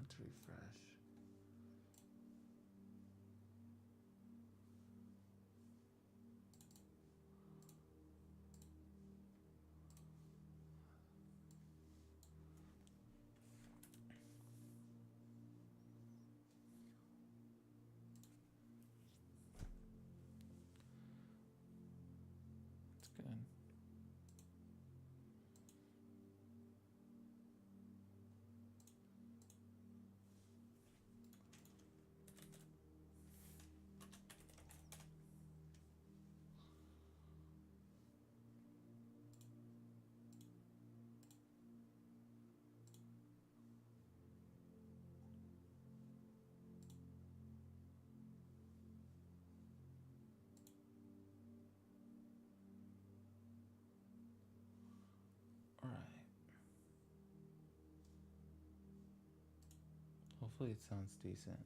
Let's refresh. That's good. All right. Hopefully it sounds decent.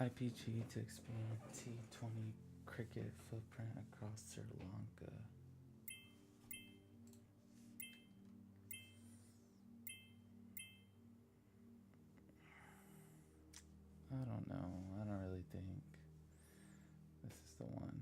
IPG to expand T20 cricket footprint across Sri Lanka. I don't know. I don't really think this is the one.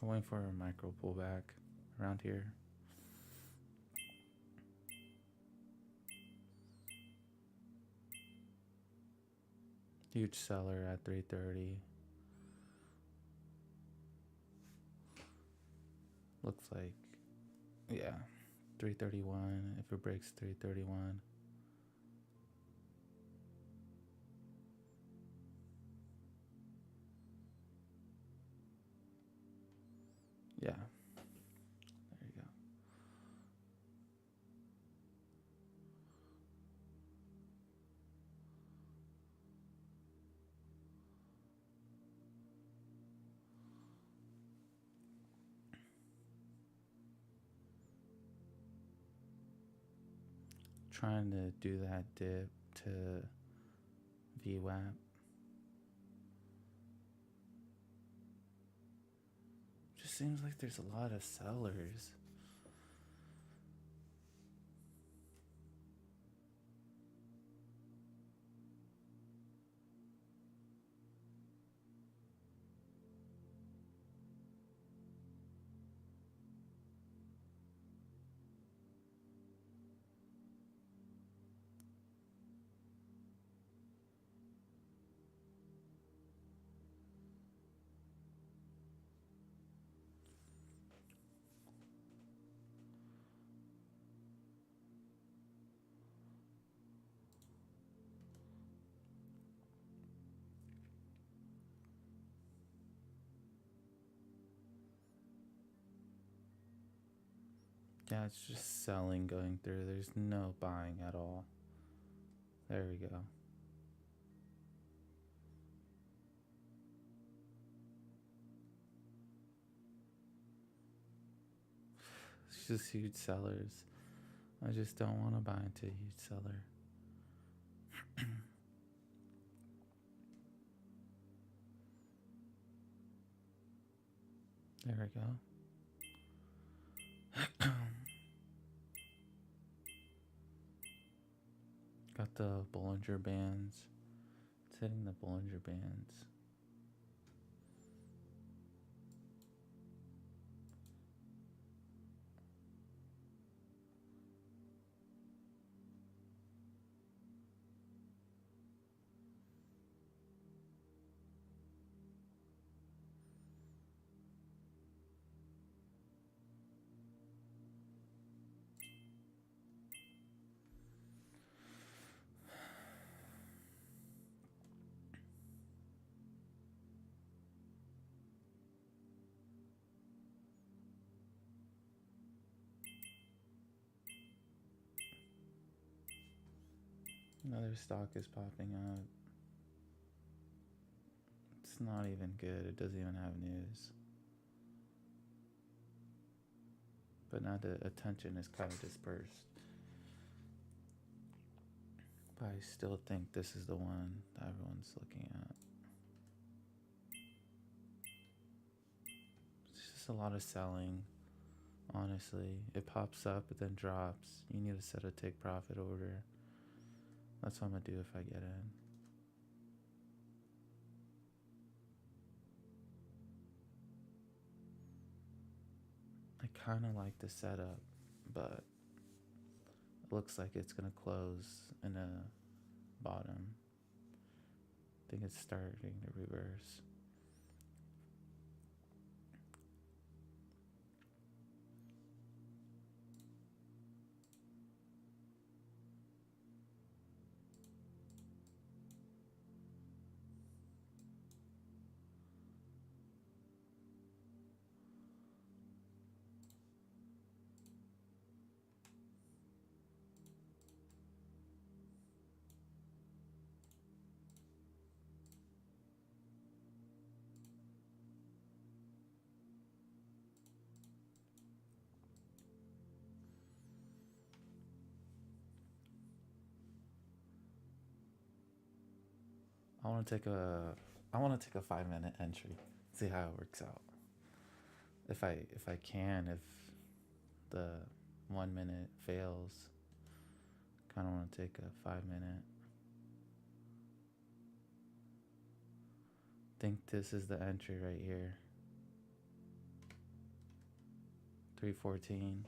I'm waiting for a micro pullback around here. Huge seller at 330. Looks like, yeah, 331. If it breaks 331. Yeah, there you go. Trying to do that dip to VWAP. Just seems like there's a lot of sellers. Yeah, it's just selling going through. There's no buying at all. There we go. It's just huge sellers. I just don't want to buy into a huge seller. There we go. Got the Bollinger Bands. It's hitting the Bollinger Bands. Another stock is popping up. It's not even good. It doesn't even have news. But now the attention is kind of dispersed. But I still think this is the one that everyone's looking at. It's just a lot of selling, honestly. It pops up, but then drops. You need to set a take profit order. That's what I'm gonna do if I get in. I kind of like the setup, but it looks like it's gonna close in a bottom. I think it's starting to reverse. I want to take a 5-minute entry. See how it works out. If I can, if the 1 minute fails, kind of want to take a 5-minute. Think this is the entry right here. 314.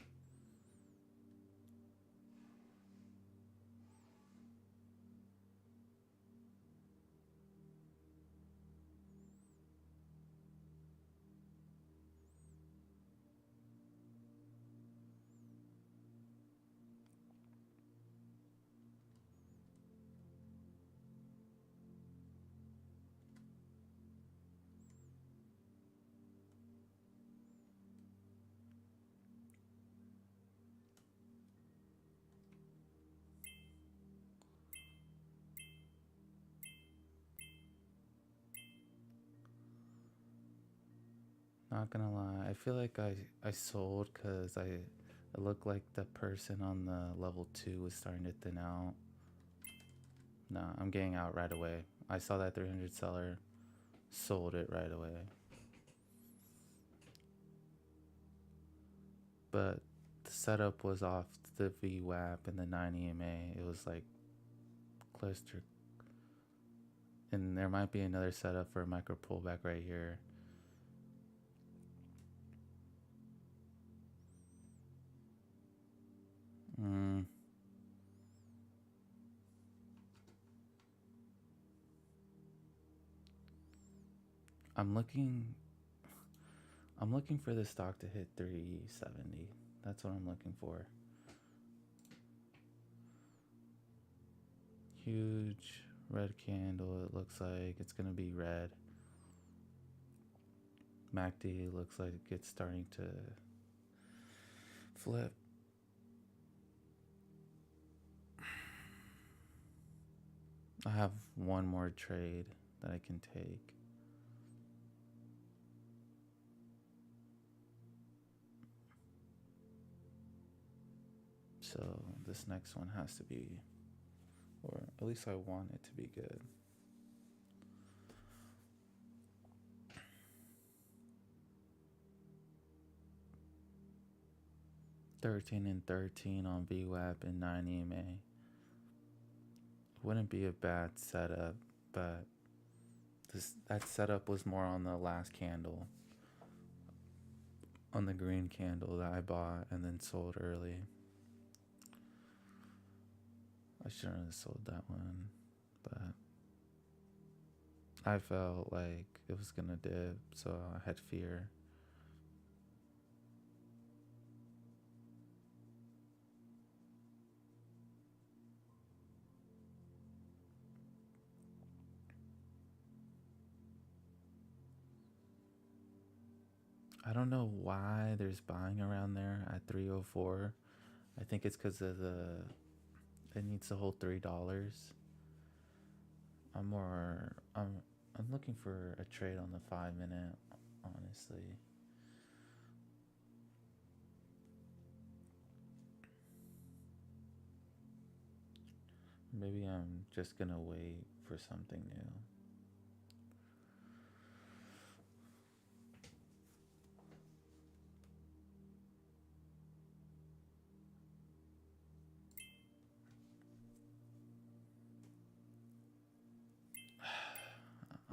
Not gonna lie, I feel like I sold because it looked like the person on the level 2 was starting to thin out. Nah, I'm getting out right away. I saw that 300 seller, sold it right away. But the setup was off the VWAP and the 9 EMA. It was like cluster. And there might be another setup for a micro pullback right here. I'm looking for the stock to hit 370. That's what I'm looking for. Huge red candle. It looks like it's gonna be red. MACD looks like it's starting to flip. I have one more trade that I can take. So this next one has to be, or at least I want it to be good. $13 and $13 on VWAP and 9 EMA. Wouldn't be a bad setup, but that setup was more on the last candle, on the green candle that I bought and then sold early. I shouldn't have sold that one, but I felt like it was gonna dip, so I had fear. I don't know why there's buying around there at 304. I think it's because of it needs to hold $3. I'm looking for a trade on the 5-minute, honestly. Maybe I'm just gonna wait for something new.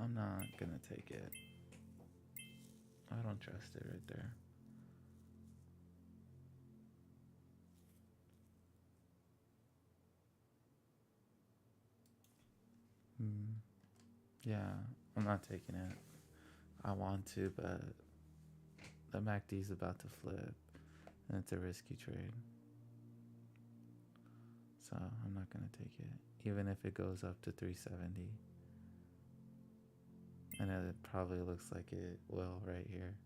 I'm not gonna take it. I don't trust it right there. Yeah, I'm not taking it. I want to, but the MACD is about to flip, and it's a risky trade. So I'm not gonna take it, even if it goes up to 370. And it probably looks like it will right here.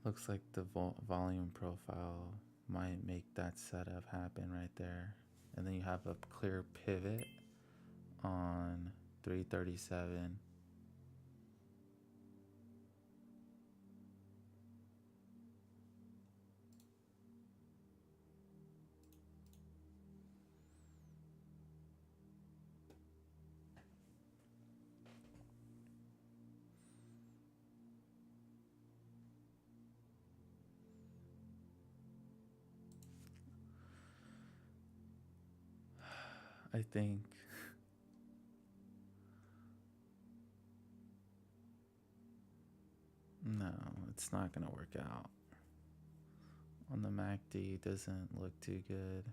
Looks like the volume profile might make that setup happen right there. And then you have a clear pivot on 337. I think no, it's not gonna work out. On the MACD, doesn't look too good.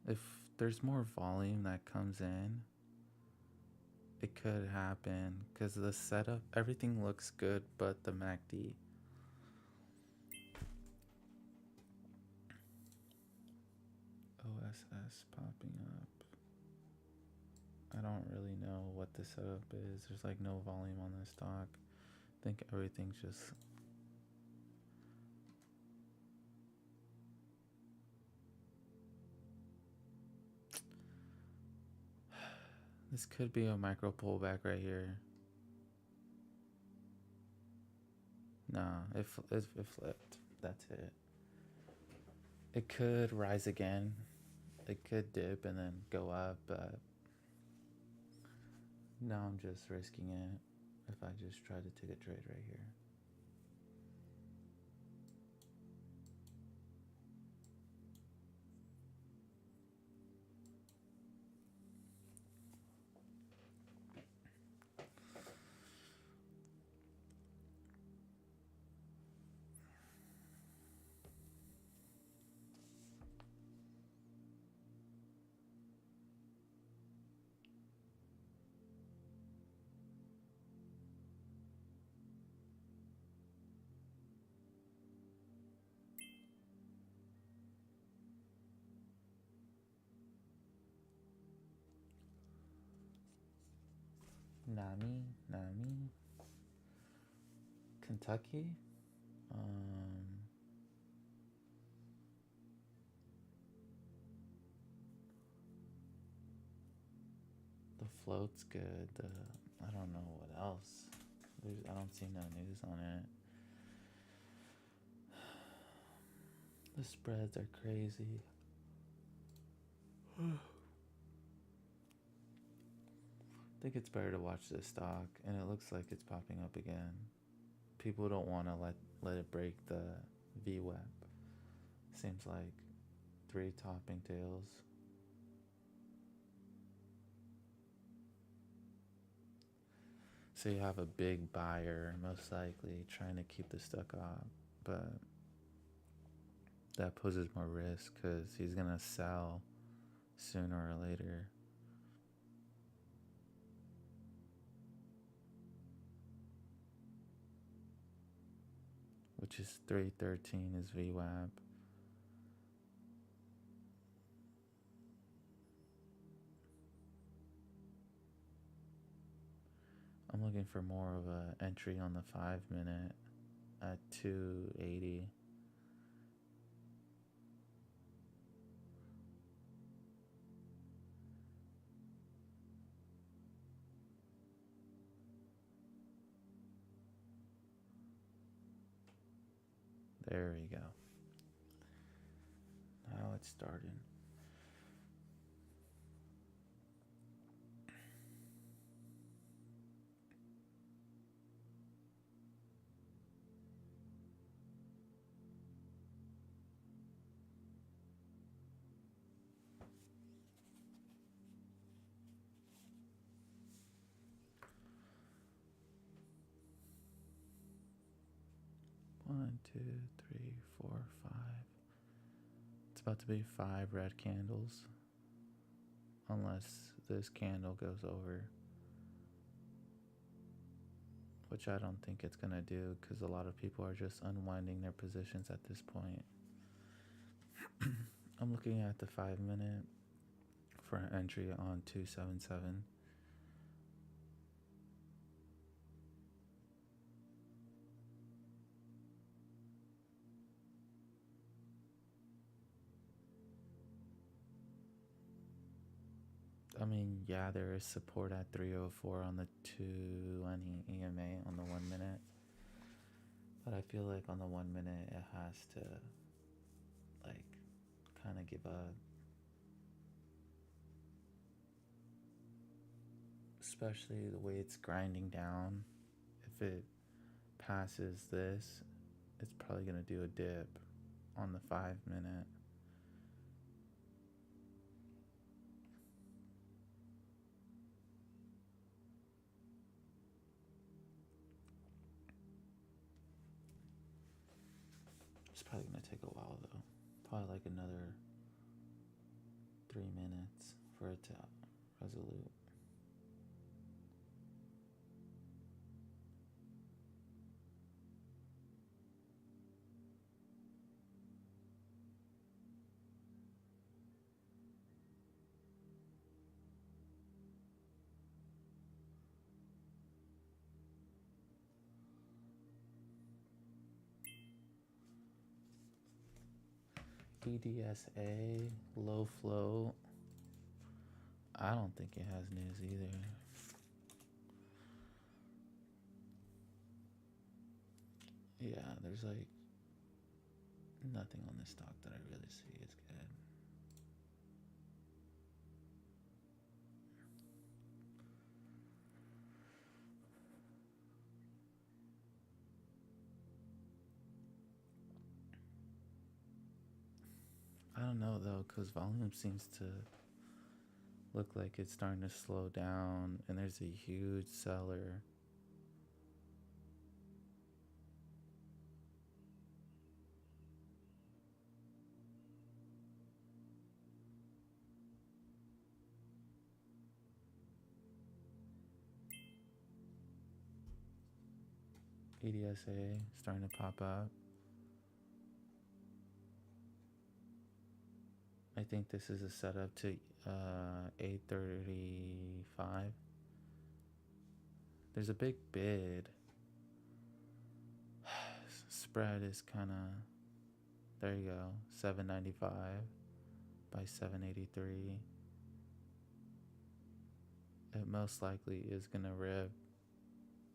If there's more volume that comes in, it could happen because the setup, everything looks good, but the MACD. OSS popping up. I don't really know what the setup is. There's like no volume on this stock. I think everything's just this could be a micro pullback right here. Nah, it flipped. That's it. It could rise again. It could dip and then go up, but now I'm just risking it if I just try to take a trade right here. Nami, Kentucky. The float's good. I don't know what else. I don't see no news on it. The spreads are crazy. I think it's better to watch this stock, and it looks like it's popping up again. People don't want to let it break the VWAP. Seems like 3 topping tails. So you have a big buyer, most likely, trying to keep the stock up, but that poses more risk because he's going to sell sooner or later. Which is 313 is VWAP. I'm looking for more of an entry on the 5-minute at 280. There we go. Now it's starting. One, two, three, four, 5. It's about to be 5 red candles. Unless this candle goes over. Which I don't think it's going to do because a lot of people are just unwinding their positions at this point. I'm looking at the 5-minute for an entry on 277. I mean, yeah, there is support at 304 on the 220 EMA on the 1 minute. But I feel like on the 1 minute it has to like kind of give up. Especially the way it's grinding down. If it passes this, it's probably going to do a dip on the 5-minute. Probably gonna take a while though. Probably like another 3 minutes for it to resolute. EDSA, low float. I don't think it has news either. Yeah, there's like nothing on this stock that I really see is good. I don't know though, because volume seems to look like it's starting to slow down, and there's a huge seller. EDSA starting to pop up. I think this is a setup to 835. There's a big bid. Spread is kind of, there you go, 795 by 783. It most likely is going to rip.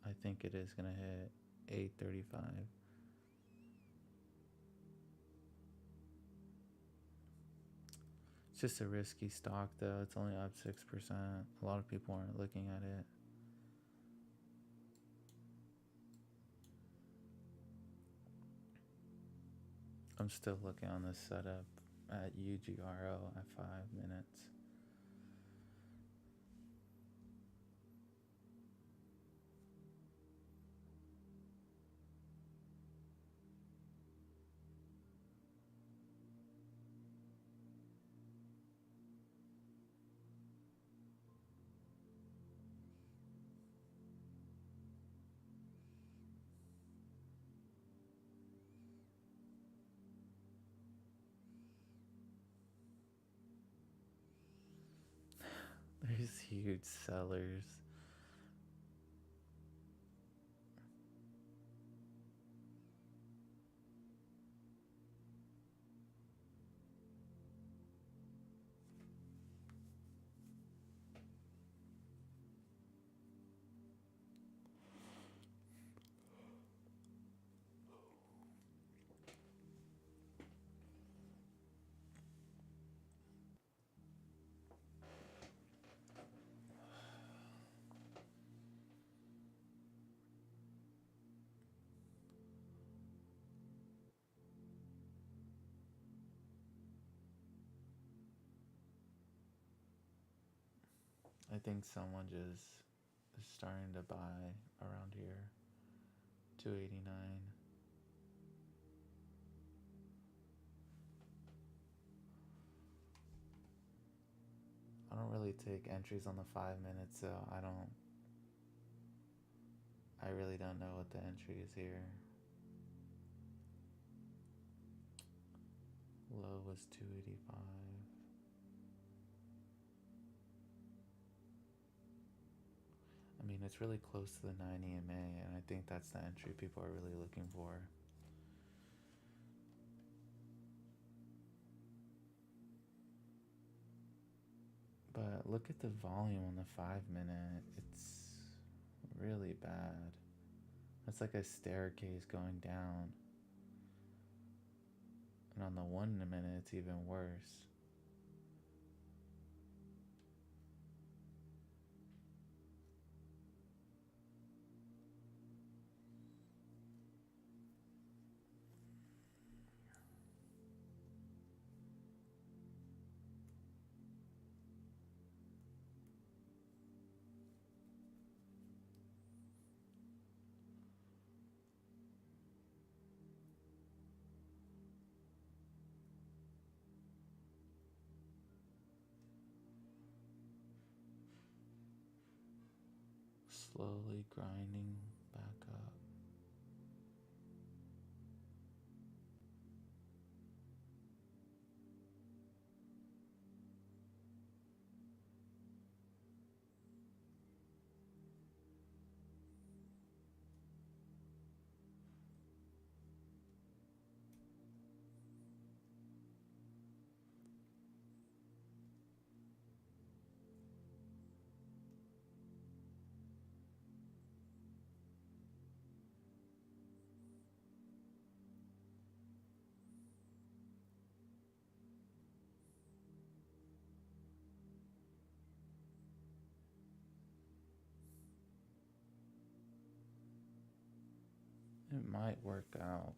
I think it is going to hit 835. It's just a risky stock though. It's only up 6%. A lot of people aren't looking at it. I'm still looking on this setup at UGRO at 5 minutes. There's huge sellers. I think someone just is starting to buy around here. 289. I don't really take entries on the 5 minutes, so I really don't know what the entry is here. Low was 285. I mean, it's really close to the 9 EMA, and I think that's the entry people are really looking for. But look at the volume on the 5 minute. It's really bad. It's like a staircase going down. And on the 1 minute, it's even worse. slowly grinding back up. It might work out.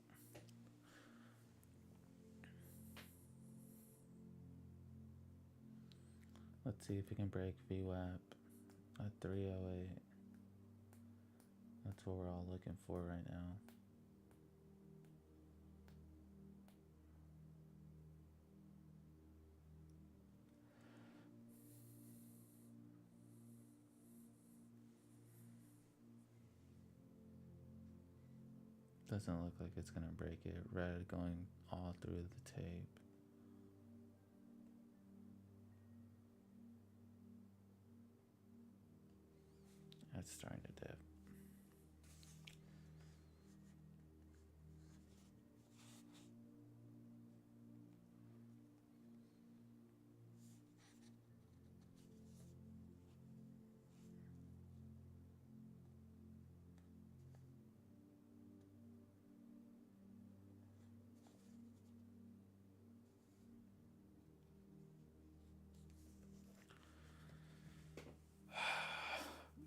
Let's see if we can break VWAP at 308. That's what we're all looking for right now. Doesn't look like it's gonna break it. Red going all through the tape. It's starting to dip.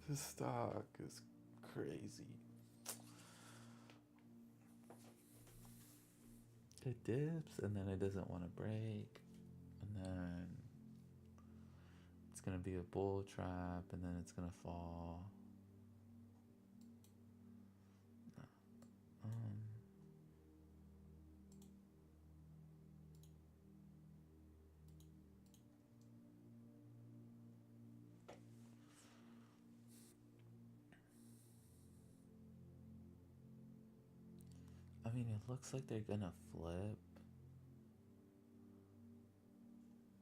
This stock is crazy. It dips and then it doesn't want to break, and then it's gonna be a bull trap, and then it's gonna fall. Um, I mean, it looks like they're gonna flip,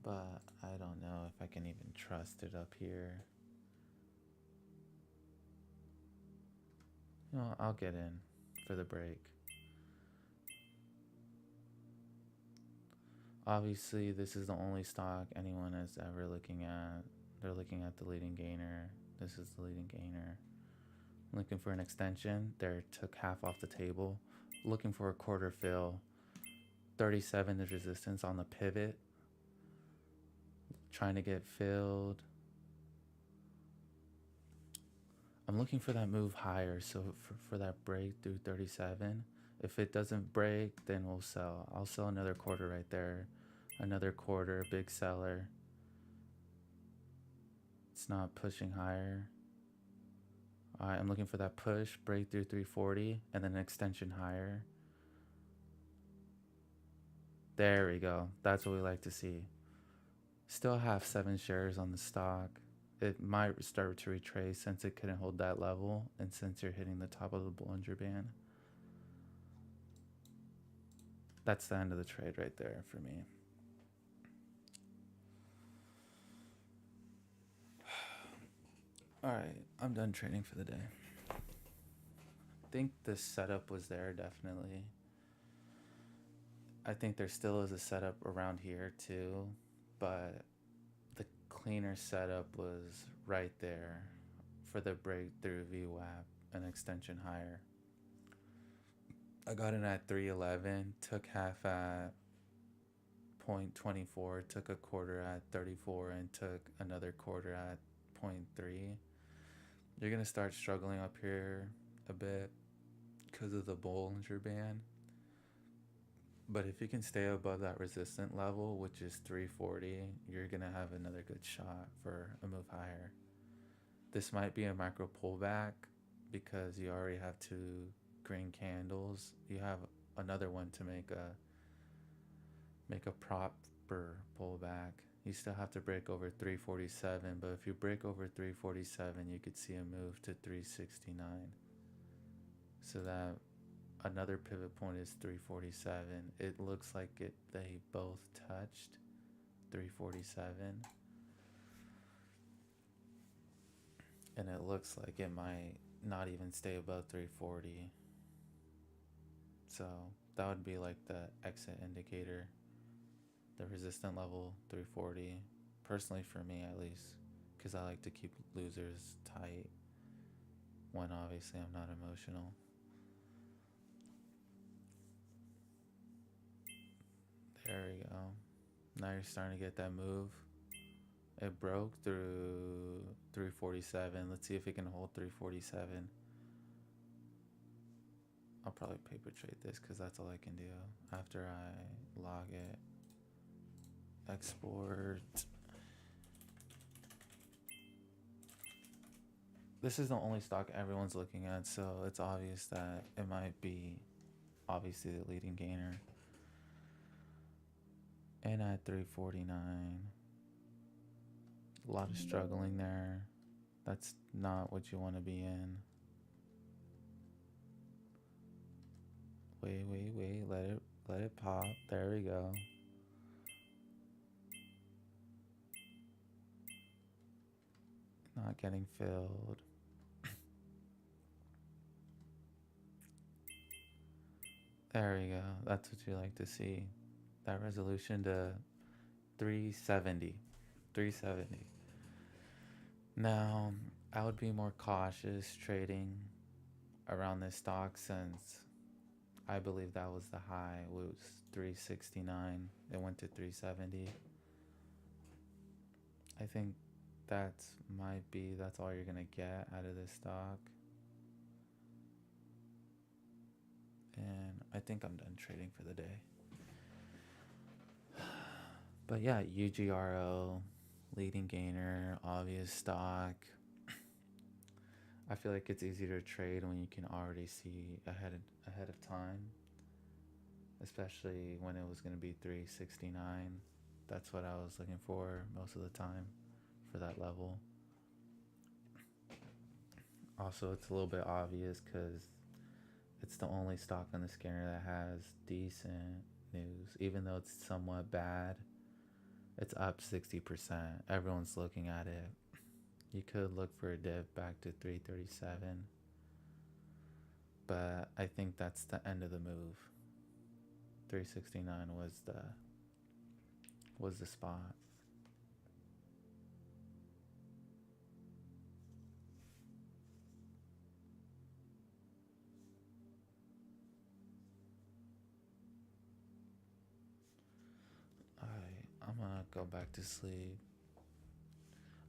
but I don't know if I can even trust it up here. You know, I'll get in for the break. Obviously, this is the only stock anyone is ever looking at. They're looking at the leading gainer. This is the leading gainer. Looking for an extension. There, took half off the table. Looking for a quarter fill. 37 is resistance on the pivot. Trying to get filled. I'm looking for that move higher, so for that break through 37. If it doesn't break, then we'll sell. I'll sell another quarter right there. Another quarter, big seller. It's not pushing higher. All right, I'm looking for that push, break through 340, and then an extension higher. There we go. That's what we like to see. Still have 7 shares on the stock. It might start to retrace since it couldn't hold that level, and since you're hitting the top of the Bollinger Band. That's the end of the trade right there for me. All right, I'm done trading for the day. I think the setup was there, definitely. I think there still is a setup around here too, but the cleaner setup was right there for the breakthrough VWAP and extension higher. I got in at 311, took half at 0.24, took a quarter at 34, and took another quarter at 0.3. You're going to start struggling up here a bit because of the Bollinger Band. But if you can stay above that resistant level, which is 340, you're going to have another good shot for a move higher. This might be a micro pullback because you already have 2 green candles. You have another one to make a proper pullback. You still have to break over 347, but if you break over 347, you could see a move to 369. So that another pivot point is 347. It looks like they both touched 347. And it looks like it might not even stay above 340. So that would be like the exit indicator. The resistant level 340, personally for me at least, because I like to keep losers tight when obviously I'm not emotional. There we go. Now you're starting to get that move. It broke through 347. Let's see if it can hold 347. I'll probably paper trade this because that's all I can do after I log it. Export. This is the only stock everyone's looking at, so it's obvious that it might be obviously the leading gainer. And at 349. A lot of struggling there. That's not what you want to be in. Wait, let it pop. There we go. Not getting filled. There we go. That's what you like to see. That resolution to 370. 370. Now, I would be more cautious trading around this stock since I believe that was the high. It was 369. It went to 370. I think that's all you're gonna get out of this stock. And I think I'm done trading for the day. But yeah, UGRO, leading gainer, obvious stock. I feel like it's easier to trade when you can already see ahead of time, especially when it was going to be 369. That's what I was looking for most of the time for that level. Also, it's a little bit obvious because it's the only stock on the scanner that has decent news. Even though it's somewhat bad, it's up 60%. Everyone's looking at it. You could look for a dip back to 337, but I think that's the end of the move. 369 was the spot. I'm gonna go back to sleep.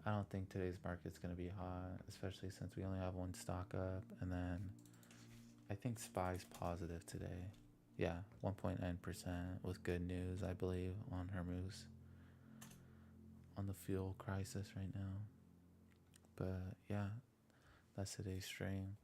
I don't think today's market's gonna be hot, especially since we only have one stock up, and then I think SPY's positive today. Yeah, 1.9% with good news, I believe, on Hormuz, on the fuel crisis right now. But yeah, that's today's stream.